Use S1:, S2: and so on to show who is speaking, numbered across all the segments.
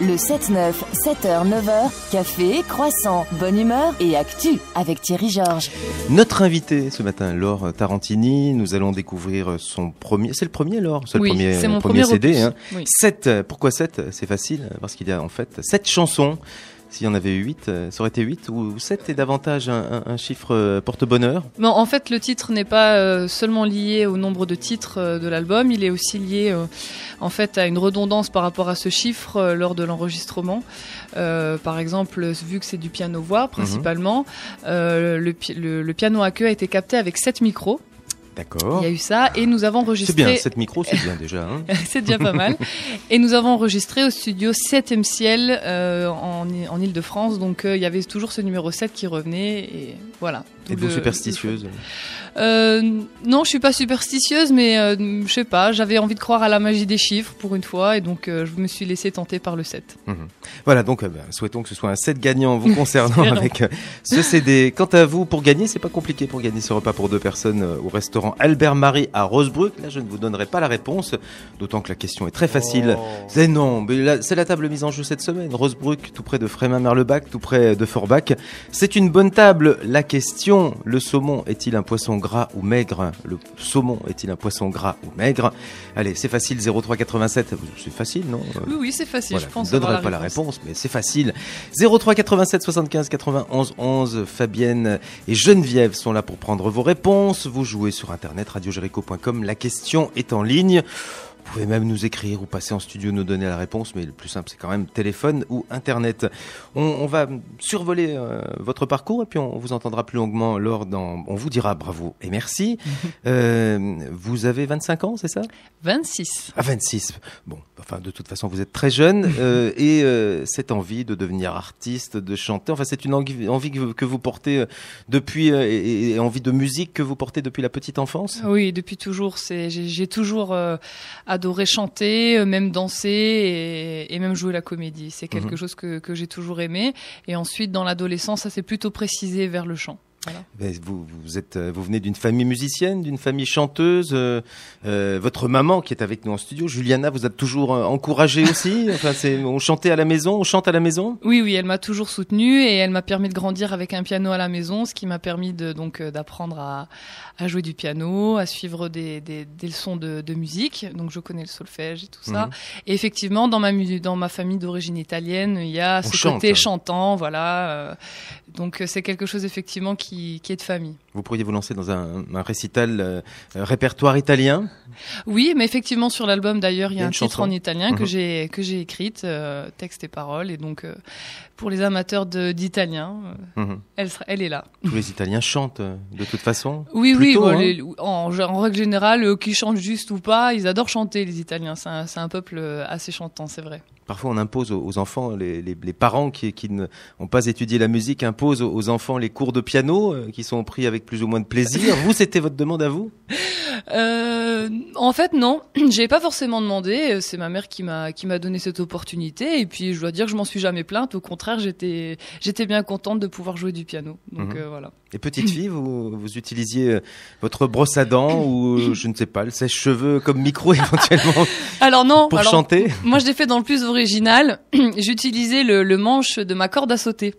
S1: Le 7-9, 7h, 9h, café, croissant, bonne humeur et actu avec Thierry Georges.
S2: Notre invité ce matin, Laure Tarantini, nous allons découvrir son premier... C'est le premier, Laure? C'est
S3: oui,
S2: le
S3: mon
S2: premier CD.
S3: opus.
S2: Hein.
S3: Oui.
S2: 7, pourquoi 7? C'est facile, parce qu'il y a en fait 7 chansons. S'il y en avait 8, ça aurait été 8 ou 7 et davantage un chiffre porte-bonheur.
S3: Non, en fait, le titre n'est pas seulement lié au nombre de titres de l'album, il est aussi lié en fait à une redondance par rapport à ce chiffre lors de l'enregistrement. Par exemple, vu que c'est du piano-voix principalement, le piano à queue a été capté avec 7 micros.
S2: D'accord.
S3: Il y a eu ça et nous avons enregistré...
S2: C'est bien, 7 micros, c'est bien déjà. Hein.
S3: C'est déjà pas mal. Et nous avons enregistré au studio 7e Ciel en Ile-de-France. Donc il y avait toujours ce numéro 7 qui revenait et voilà.
S2: Êtes-vous superstitieuse?
S3: Non, je suis pas superstitieuse, mais je sais pas, j'avais envie de croire à la magie des chiffres pour une fois et donc je me suis laissée tenter par le 7.
S2: Voilà, donc souhaitons que ce soit un 7 gagnant vous concernant avec ce CD. Quant à vous, pour gagner, c'est pas compliqué pour gagner ce repas pour 2 personnes au restaurant Albert Marie à Rosebrook. Là, je ne vous donnerai pas la réponse, d'autant que la question est très facile. C'est non, mais là, c'est la table mise en jeu cette semaine. Rosebrook, tout près de Frémin-Merlebach, tout près de Forbach. C'est une bonne table. La question, le saumon est-il un poisson gras ou maigre? Le saumon est-il un poisson gras ou maigre? Allez, c'est facile, 0387. C'est facile, non?
S3: Oui, c'est facile,
S2: voilà,
S3: je pense.
S2: Je ne donnerai pas la réponse, mais c'est facile. 0387 75 91 11. Fabienne et Geneviève sont là pour prendre vos réponses. Vous jouez sur internet, radiojericho.com. La question est en ligne. Vous pouvez même nous écrire ou passer en studio nous donner la réponse, mais le plus simple c'est quand même téléphone ou internet. On va survoler votre parcours et puis on vous entendra plus longuement on vous dira bravo et merci. Vous avez 25 ans, c'est ça?
S3: 26.
S2: Ah, 26. Bon, enfin de toute façon vous êtes très jeune et cette envie de devenir artiste, de chanter, enfin c'est une envie que vous portez depuis et envie de musique que vous portez depuis la petite enfance?
S3: Oui, depuis toujours. J'ai toujours adoré chanter, même danser et même jouer la comédie. C'est quelque chose que j'ai toujours aimé. Et ensuite, dans l'adolescence, ça s'est plutôt précisé vers le chant. Voilà.
S2: Vous venez d'une famille musicienne, d'une famille chanteuse. Votre maman qui est avec nous en studio, Juliana, vous a toujours encouragé aussi. Enfin, on chantait à la maison, on chante à la maison. Oui,
S3: elle m'a toujours soutenue et elle m'a permis de grandir avec un piano à la maison, ce qui m'a permis d'apprendre à jouer du piano, à suivre des leçons de musique. Donc je connais le solfège et tout ça. Et effectivement, dans ma famille d'origine italienne, il y a ce côté chantant, voilà. Donc c'est quelque chose effectivement qui est de famille.
S2: Vous pourriez vous lancer dans un récital répertoire italien? Oui,
S3: mais effectivement sur l'album d'ailleurs il y a un titre en italien que j'ai écrite, texte et paroles, et donc pour les amateurs d'italien, elle est là.
S2: Tous les Italiens chantent de toute façon?
S3: Oui, en règle générale, qu'ils chantent juste ou pas, ils adorent chanter les Italiens. C'est un peuple assez chantant, c'est vrai.
S2: Parfois, on impose aux enfants, les parents qui n'ont pas étudié la musique imposent aux enfants les cours de piano qui sont pris avec plus ou moins de plaisir. Vous, c'était votre demande à vous?
S3: En fait, non. J'ai pas forcément demandé. C'est ma mère qui m'a donné cette opportunité. Et puis, je dois dire que je m'en suis jamais plainte. Au contraire, j'étais bien contente de pouvoir jouer du piano. Donc voilà.
S2: Et petite fille, vous utilisiez votre brosse à dents ou je ne sais pas, le sèche-cheveux comme micro éventuellement?
S3: Alors non.
S2: Pour chanter?
S3: Moi, je l'ai fait dans le plus original. J'utilisais le manche de ma corde à sauter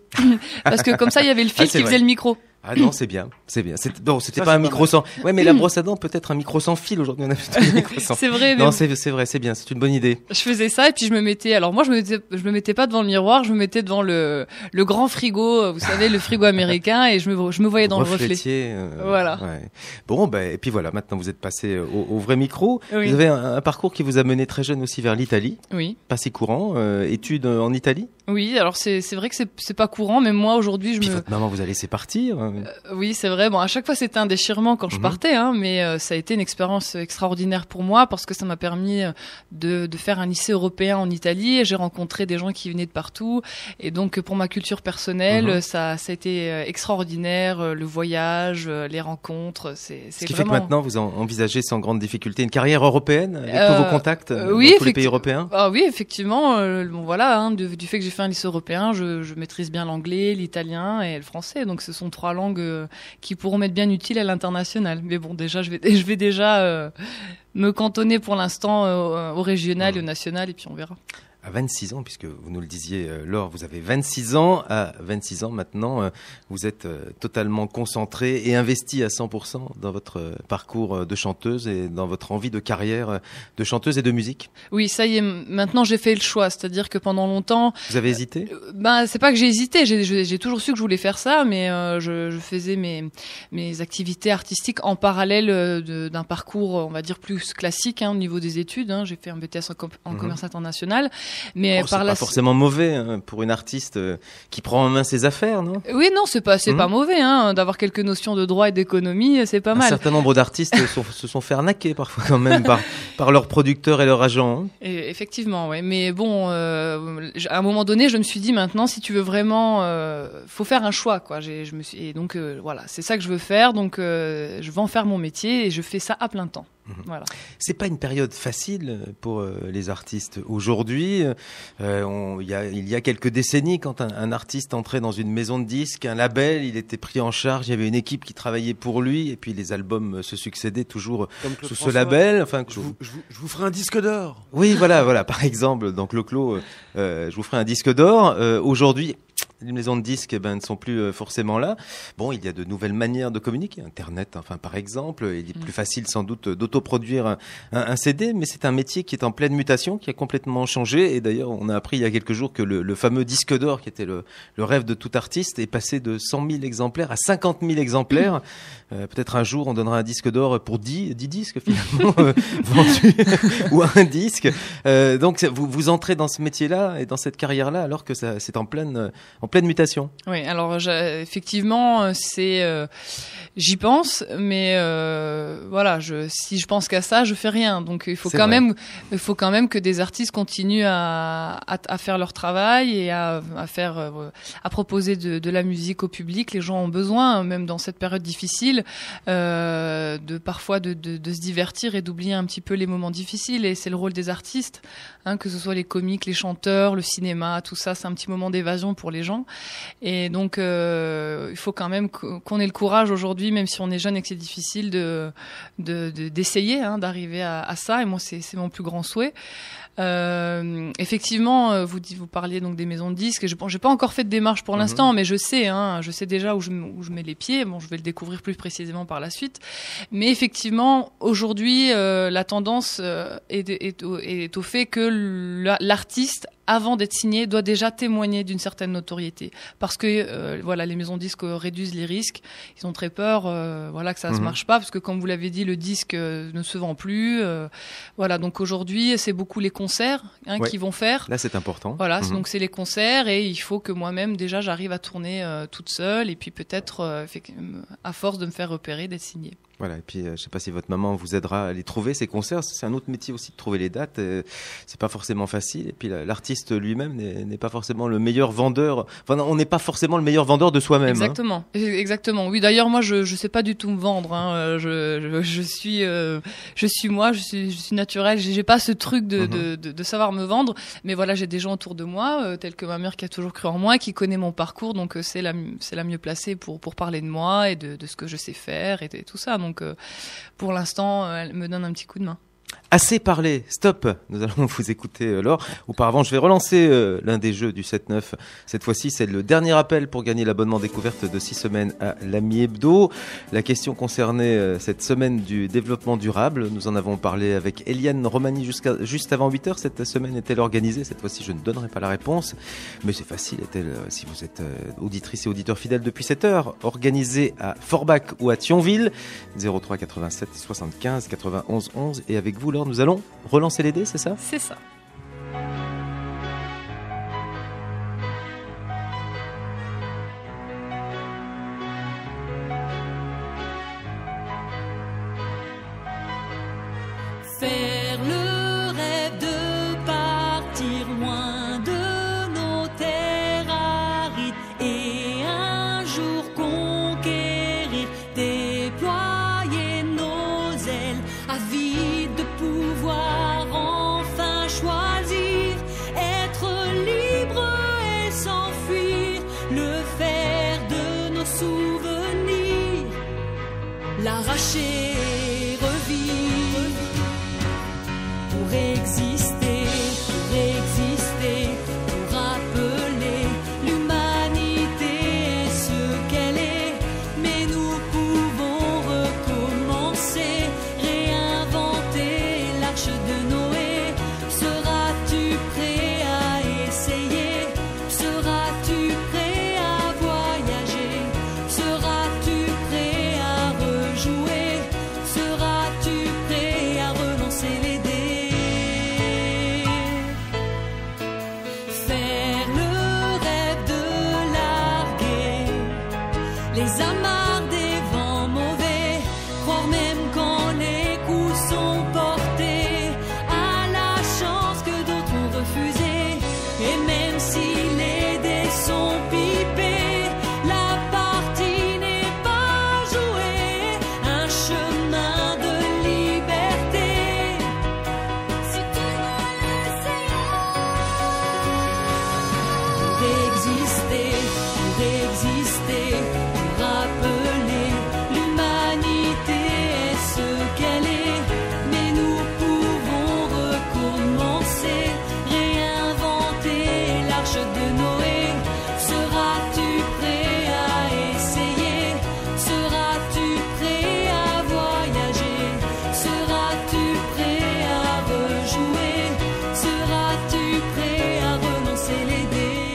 S3: parce que comme ça, il y avait le fil qui faisait le micro.
S2: Ah non, c'est bien. Bon, c'était pas un micro sans. Ouais, mais la brosse à dents, peut-être un micro sans fil. Aujourd'hui, on a plutôt un micro sans.
S3: C'est vrai.
S2: Non, c'est vrai, c'est bien. C'est une bonne idée.
S3: Je faisais ça et puis je me mettais pas devant le miroir, je me mettais devant le grand frigo, vous savez, le frigo américain, et je me voyais dans le reflet. Voilà.
S2: Ouais. Bon, et puis voilà. Maintenant, vous êtes passé au vrai micro.
S3: Oui.
S2: Vous avez un parcours qui vous a mené très jeune aussi vers l'Italie.
S3: Oui.
S2: Pas si courant. Études en Italie.
S3: Oui. Alors c'est vrai que c'est pas courant, mais moi aujourd'hui
S2: votre maman vous a laissé partir.
S3: Oui, c'est vrai. Bon, à chaque fois, c'était un déchirement quand je partais, mais ça a été une expérience extraordinaire pour moi parce que ça m'a permis de faire un lycée européen en Italie. J'ai rencontré des gens qui venaient de partout, et donc pour ma culture personnelle, ça a été extraordinaire. Le voyage, les rencontres, c'est
S2: Ce qui
S3: vraiment...
S2: fait que maintenant, vous envisagez sans grande difficulté une carrière européenne avec tous vos contacts dans tous les pays européens.
S3: Ah oui, effectivement. Bon voilà, du fait que j'ai fait un lycée européen, je maîtrise bien l'anglais, l'italien et le français. Donc ce sont 3 langues qui pourront m'être bien utiles à l'international. Mais bon, déjà, je vais déjà me cantonner pour l'instant au régional et au national, et puis on verra.
S2: à 26 ans, puisque vous nous le disiez, Laure, vous avez 26 ans. À 26 ans maintenant, vous êtes totalement concentrée et investie à 100% dans votre parcours de chanteuse et dans votre envie de carrière de chanteuse et de musique.
S3: Oui, ça y est, maintenant j'ai fait le choix, c'est-à-dire que pendant longtemps...
S2: Vous avez hésité ?
S3: C'est pas que j'ai hésité, j'ai toujours su que je voulais faire ça, mais je faisais mes activités artistiques en parallèle d'un parcours, on va dire, plus classique au niveau des études. J'ai fait un BTS en commerce international. Mais
S2: c'est pas forcément mauvais pour une artiste qui prend en main ses affaires, non ?
S3: Oui, non, c'est pas mauvais d'avoir quelques notions de droit et d'économie, c'est pas mal.
S2: Un certain nombre d'artistes se sont fait arnaquer parfois quand même par leurs producteurs et leurs agents.
S3: Et effectivement, ouais. Mais bon, à un moment donné, je me suis dit maintenant, si tu veux vraiment, faut faire un choix, quoi. Et donc voilà, c'est ça que je veux faire. Donc je vais en faire mon métier et je fais ça à plein temps. Voilà.
S2: C'est pas une période facile pour les artistes aujourd'hui. Il y a quelques décennies, quand un artiste entrait dans une maison de disques, un label, il était pris en charge. Il y avait une équipe qui travaillait pour lui, et puis les albums se succédaient toujours sous ce label. Enfin,
S4: je vous ferai un disque d'or.
S2: Oui, voilà. Par exemple, donc Clo, je vous ferai un disque d'or. Aujourd'hui, les maisons de disques ne sont plus forcément là. Bon, il y a de nouvelles manières de communiquer, Internet, par exemple. Il est plus facile sans doute d'autoproduire un CD, mais c'est un métier qui est en pleine mutation, qui a complètement changé. Et d'ailleurs, on a appris il y a quelques jours que le fameux disque d'or, qui était le rêve de tout artiste, est passé de 100 000 exemplaires à 50 000 exemplaires. Peut-être un jour, on donnera un disque d'or pour 10 disques finalement vendus ou un disque. Donc, vous entrez dans ce métier-là et dans cette carrière-là alors que c'est en pleine mutation.
S3: Oui, alors effectivement, j'y pense, mais voilà, si je pense qu'à ça, je fais rien. Donc il faut quand même que des artistes continuent à faire leur travail et à proposer de la musique au public. Les gens ont besoin, même dans cette période difficile, parfois de se divertir et d'oublier un petit peu les moments difficiles. Et c'est le rôle des artistes, que ce soit les comiques, les chanteurs, le cinéma, tout ça, c'est un petit moment d'évasion pour les gens. Et donc il faut quand même qu'on ait le courage aujourd'hui, même si on est jeune et que c'est difficile, d'essayer d'arriver à ça. Et moi, c'est mon plus grand souhait. Effectivement, vous parliez donc des maisons de disques. J'ai pas encore fait de démarche pour l'instant, mais je sais déjà où je mets les pieds. Bon, je vais le découvrir plus précisément par la suite. Mais effectivement, aujourd'hui, la tendance est au fait que l'artiste, avant d'être signé, doit déjà témoigner d'une certaine notoriété. Parce que les maisons de disques réduisent les risques. Ils ont très peur que ça ne marche pas, parce que comme vous l'avez dit, le disque ne se vend plus. Donc aujourd'hui, c'est beaucoup les concerts qui vont faire.
S2: Là, c'est important.
S3: Voilà, donc c'est les concerts, et il faut que moi-même, déjà, j'arrive à tourner toute seule, et puis peut-être, à force de me faire repérer, d'être signée.
S2: Voilà, et puis je sais pas si votre maman vous aidera à les trouver, ces concerts. C'est un autre métier aussi de trouver les dates. C'est pas forcément facile. Et puis l'artiste lui-même n'est pas forcément le meilleur vendeur. Enfin, on n'est pas forcément le meilleur vendeur de soi-même.
S3: Exactement. Oui, d'ailleurs, moi, je sais pas du tout me vendre. Je suis moi, je suis naturelle. J'ai pas ce truc de savoir me vendre. Mais voilà, j'ai des gens autour de moi, tels que ma mère qui a toujours cru en moi, qui connaît mon parcours. Donc c'est la mieux placée pour parler de moi et de ce que je sais faire et tout ça. Donc pour l'instant, elle me donne un petit coup de main.
S2: Assez parlé, stop, nous allons vous écouter Laure. Auparavant, je vais relancer l'un des jeux du 7-9. Cette fois-ci, c'est le dernier appel pour gagner l'abonnement découverte de 6 semaines à l'Ami Hebdo. La question concernait cette semaine du développement durable. Nous en avons parlé avec Eliane Romani juste avant 8h. Cette semaine est-elle organisée ? Cette fois-ci, je ne donnerai pas la réponse. Mais c'est facile, est-elle, si vous êtes auditrice et auditeur fidèle depuis 7h, organisée à Forbach ou à Thionville, 03 87 75 91 11. Et avec vous, nous allons relancer les dés, c'est ça ?
S3: C'est ça.
S5: Faire le rêve de partir loin de nos terres arides et un jour conquérir, déployer nos ailes, avide de pouvoir enfin choisir. faire le rêve de larguer les amarres des vents mauvais, croire même quand les coups sont portés à la chance que d'autres ont refusé. Et même si les dés sont pipés, la partie n'est pas jouée. Un chemin de liberté, si tu veux l'essayer. Pour exister, pour rappeler l'humanité est ce qu'elle est. Mais nous pouvons recommencer, réinventer l'arche de Noé. Seras-tu prêt à essayer? Seras-tu prêt à voyager? Seras-tu prêt à rejouer? Seras-tu prêt à relancer les dés?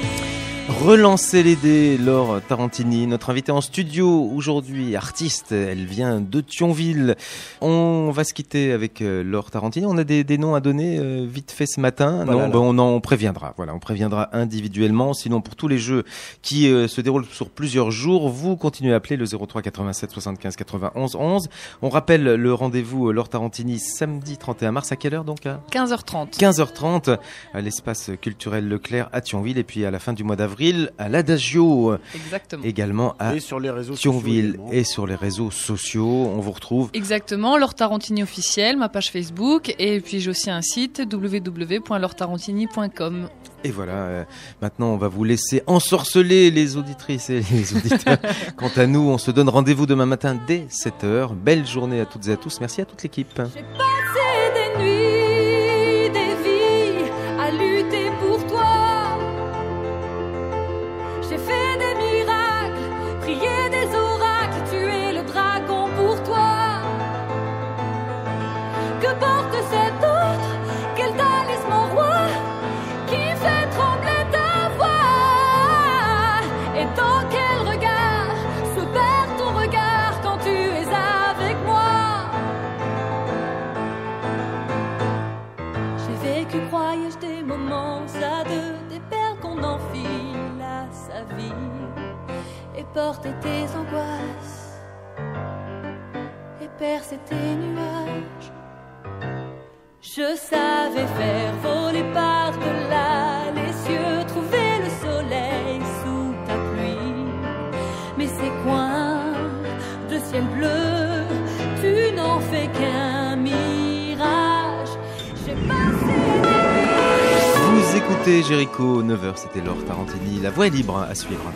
S2: Relancer les dés, Laure Tarantini, notre invitée en studio aujourd'hui, artiste, elle vient de Thionville. On va se quitter avec Laure Tarantini. On a des noms à donner vite fait ce matin.
S4: Voilà,
S2: Non, on préviendra. Voilà, on préviendra individuellement. Sinon, pour tous les jeux qui se déroulent sur plusieurs jours, vous continuez à appeler le 03 87 75 91 11. On rappelle le rendez-vous Laure Tarantini samedi 31 mars. À quelle heure donc?
S3: 15h30.
S2: 15h30 à l'espace culturel Leclerc à Thionville, et puis à la fin du mois d'avril à l'Adagio
S3: Exactement.
S2: également à
S4: Et sur les réseaux sociaux.
S2: Thionville
S4: également.
S2: et sur les réseaux sociaux. On vous retrouve.
S3: Exactement, Laure Tarantini officiel, ma page Facebook, et puis j'ai aussi un site www.laurtarantini.com.
S2: Et voilà, maintenant on va vous laisser ensorceler les auditrices et les auditeurs. Quant à nous, on se donne rendez-vous demain matin dès 7h. Belle journée à toutes et à tous. Merci à toute l'équipe.
S5: J'ai passé des nuits, des vies à lutter pour toi. J'ai fait des miracles, prié des oracles, tué le dragon pour toi. Que porte cet autre? Quel talisman roi qui fait trembler ta voix? Et dans quel regard se perd ton regard quand tu es avec moi? J'ai vécu, croyais-je, des moments à deux, des perles qu'on enfile à sa vie, et porter tes angoisses, et percer tes nuages. Je savais faire voler par-delà les cieux, trouver le soleil sous ta pluie. Mais ces coins de ciel bleu, tu n'en fais qu'un mirage. J'ai passé des nuits.
S2: Vous écoutez Jéricho, 9h, c'était Laure Tarantini. La voix est libre à suivre.